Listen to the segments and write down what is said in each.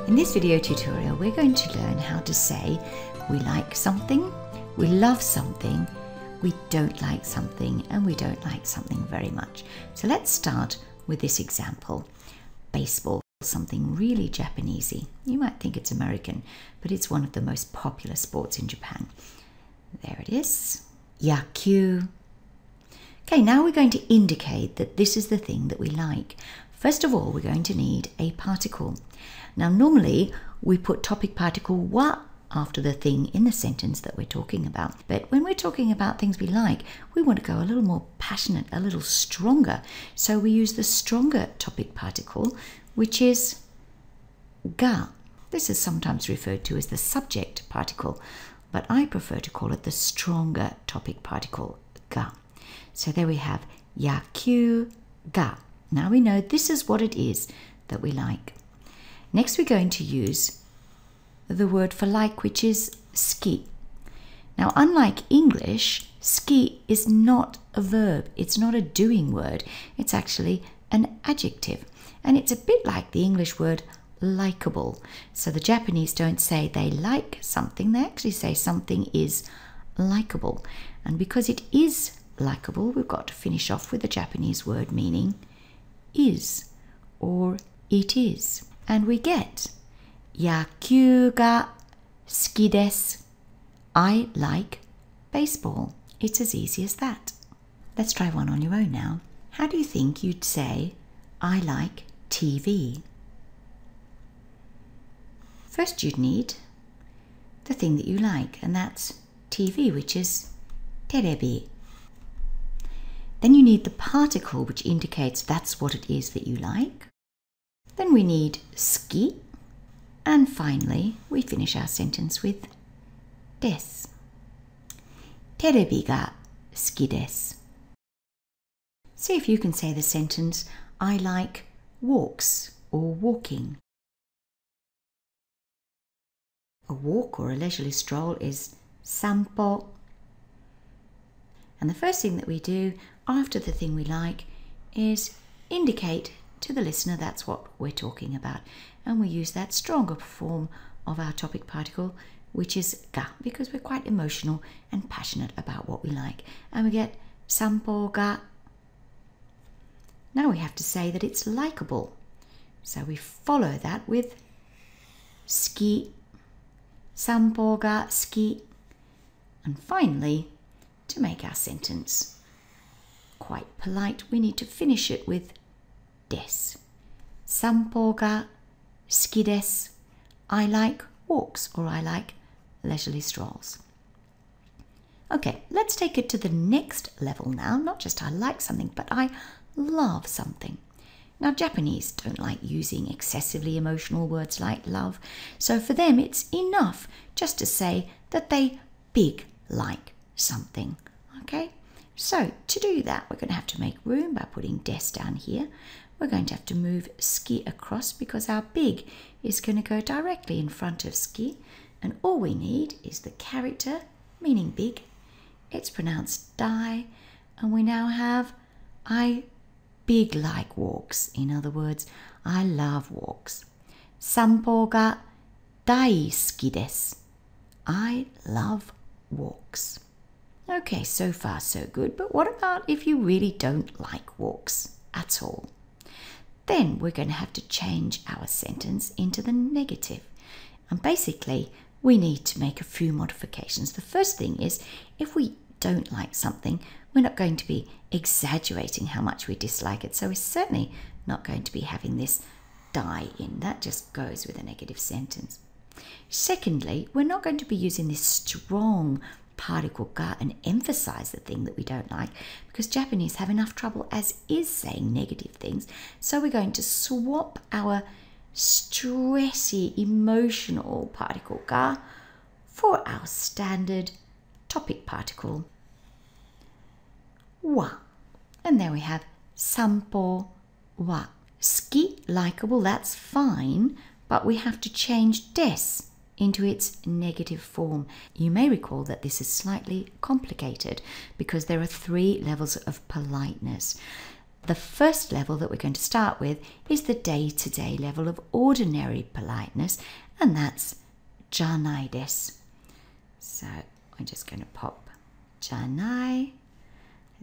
In this video tutorial, we're going to learn how to say we like something, we love something, we don't like something, and we don't like something very much. So let's start with this example. Baseball, something really Japanesey. You might think it's American, but it's one of the most popular sports in Japan. There it is. Yakyū. Okay, now we're going to indicate that this is the thing that we like. First of all, we're going to need a particle. Now, normally we put topic particle wa after the thing in the sentence that we're talking about. But when we're talking about things we like, we want to go a little more passionate, a little stronger. So we use the stronger topic particle, which is ga. This is sometimes referred to as the subject particle, but I prefer to call it the stronger topic particle, ga. So there we have yakyū ga. Now we know this is what it is that we like. Next we're going to use the word for like, which is ski. Now, unlike English, ski is not a verb. It's not a doing word. It's actually an adjective. And it's a bit like the English word likable. So the Japanese don't say they like something. They actually say something is likable. And because it is likable, we've got to finish off with the Japanese word meaning is or it is. And we get yakyū ga suki desu. I like baseball. It's as easy as that. Let's try one on your own now. How do you think you'd say I like TV? First you'd need the thing that you like, and that's TV, which is terebi. Then you need the particle which indicates that's what it is that you like. Then we need suki. And finally, we finish our sentence with desu. Terebi ga suki desu. See if you can say the sentence, I like walks or walking. A walk or a leisurely stroll is sanpo. And the first thing that we do after the thing we like is indicate to the listener that's what we're talking about. And we use that stronger form of our topic particle, which is ga, because we're quite emotional and passionate about what we like. And we get sanpo ga. Now we have to say that it's likable. So we follow that with suki, sanpo ga suki. And finally, to make our sentence quite polite, we need to finish it with desu. Sanpo ga suki desu. I like walks or I like leisurely strolls. Okay, let's take it to the next level now. Not just I like something, but I love something. Now, Japanese don't like using excessively emotional words like love, so for them it's enough just to say that they big like something. Okay, so to do that we're going to have to make room by putting desu down here. We're going to have to move suki across because our big is going to go directly in front of suki, and all we need is the character meaning big. It's pronounced dai, and we now have I big like walks. In other words, I love walks. Sanpo ga daisuki desu. I love walks. Okay, so far so good, but what about if you really don't like walks at all? Then we're going to have to change our sentence into the negative. And basically, we need to make a few modifications. The first thing is, if we don't like something, we're not going to be exaggerating how much we dislike it. So we're certainly not going to be having this die in. That just goes with a negative sentence. Secondly, we're not going to be using this strong particle ga and emphasize the thing that we don't like, because Japanese have enough trouble as is saying negative things. So we're going to swap our stressy emotional particle ga for our standard topic particle wa. And there we have sanpo wa. Suki, likable, that's fine, but we have to change desu into its negative form. You may recall that this is slightly complicated because there are 3 levels of politeness. The first level that we're going to start with is the day-to-day level of ordinary politeness, and that's じゃないです. So I'm just going to pop じゃない.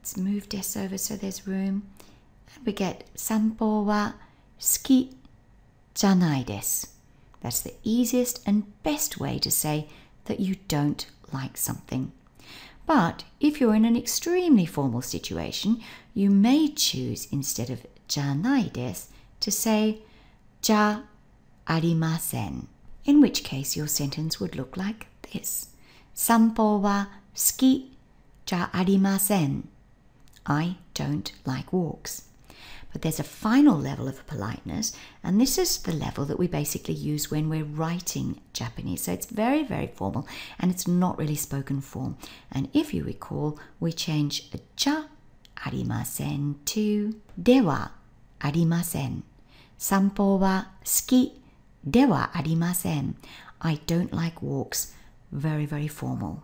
Let's move des over so there's room. And we get 散歩は好きじゃないです. That's the easiest and best way to say that you don't like something. But if you're in an extremely formal situation, you may choose instead of じゃないです to say じゃありません. In which case your sentence would look like this. 散歩は好きじゃありません. I don't like walks. But there's a final level of politeness, and this is the level that we basically use when we're writing Japanese. So it's very, very formal, and it's not really spoken form. And if you recall, we change じゃありません to ではありません. 散歩は好きではありません. I don't like walks. Very, very formal.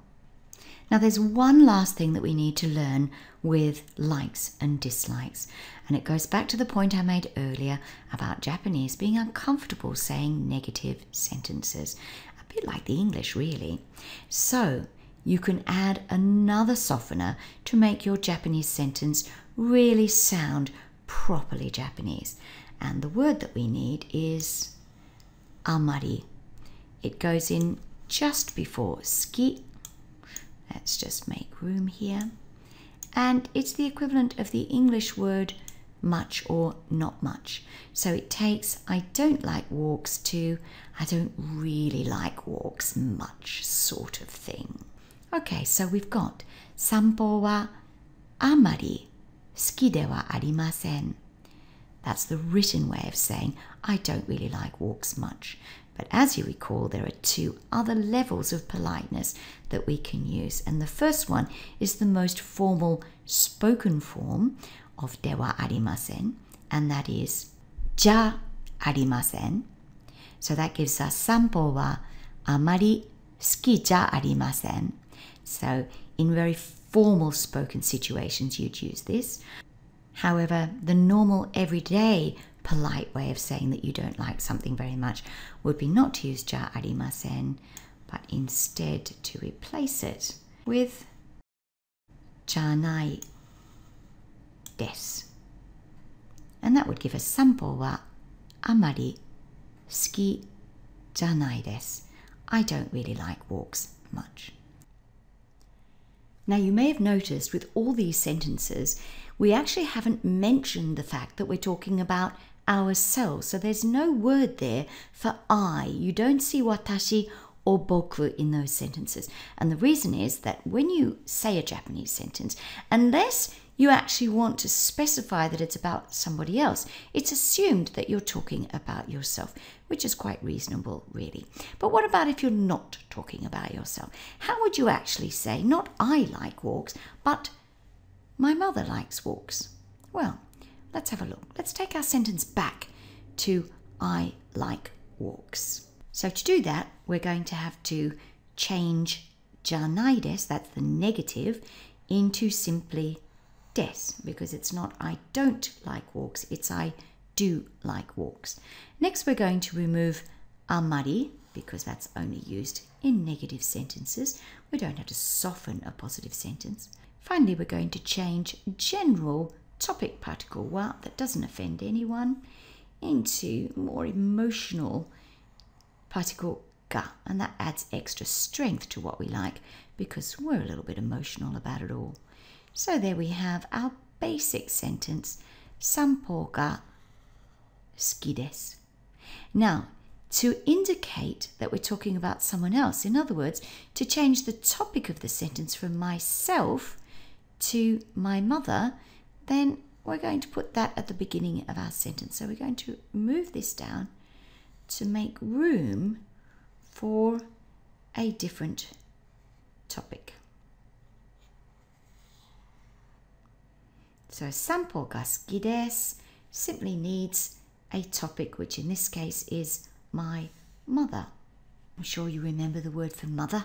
Now there's one last thing that we need to learn with likes and dislikes, and it goes back to the point I made earlier about Japanese being uncomfortable saying negative sentences, a bit like the English really. So you can add another softener to make your Japanese sentence really sound properly Japanese, and the word that we need is あまり. It goes in just before 好き. Let's just make room here. And it's the equivalent of the English word much or not much. So it takes I don't like walks to I don't really like walks much sort of thing. Okay, so we've got 散歩はあまり好きではありません. That's the written way of saying I don't really like walks much. But as you recall, there are two other levels of politeness that we can use. And the first one is the most formal spoken form of ではありません, and that is じゃありません. So that gives us 散歩はあまり好きじゃありません. So in very formal spoken situations, you'd use this. However, the normal everyday polite way of saying that you don't like something very much would be not to use じゃありません, but instead to replace it with じゃないです. And that would give us 散歩はあまり好きじゃないです. I don't really like walks much. Now you may have noticed with all these sentences, we actually haven't mentioned the fact that we're talking about ourselves. So there's no word there for I. You don't see watashi or boku in those sentences. And the reason is that when you say a Japanese sentence, unless you actually want to specify that it's about somebody else, it's assumed that you're talking about yourself, which is quite reasonable, really. But what about if you're not talking about yourself? How would you actually say, not I like walks, but my mother likes walks? Well, let's have a look. Let's take our sentence back to I like walks. So to do that, we're going to have to change じゃないです, that's the negative, into simply です, because it's not I don't like walks, it's I do like walks. Next, we're going to remove あまり, because that's only used in negative sentences. We don't have to soften a positive sentence. Finally, we're going to change general topic particle wa, that doesn't offend anyone, into more emotional particle ga, and that adds extra strength to what we like because we're a little bit emotional about it all. So there we have our basic sentence, 散歩が好きです. Now, to indicate that we're talking about someone else, in other words, to change the topic of the sentence from myself to my mother, then we're going to put that at the beginning of our sentence. So we're going to move this down to make room for a different topic. So 散歩が好きです simply needs a topic, which in this case is my mother. I'm sure you remember the word for mother.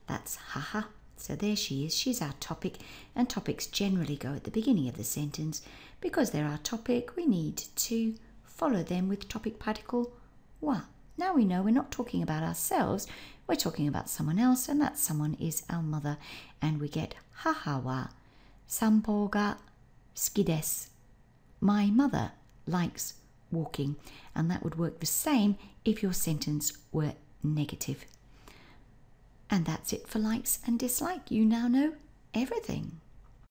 That's haha. So there she is. She's our topic, and topics generally go at the beginning of the sentence. Because they're our topic, we need to follow them with topic particle wa. Now we know we're not talking about ourselves, we're talking about someone else, and that someone is our mother. And we get haha wa sanpo ga suki desu. My mother likes walking, and that would work the same if your sentence were negative. And that's it for likes and dislike. You now know everything.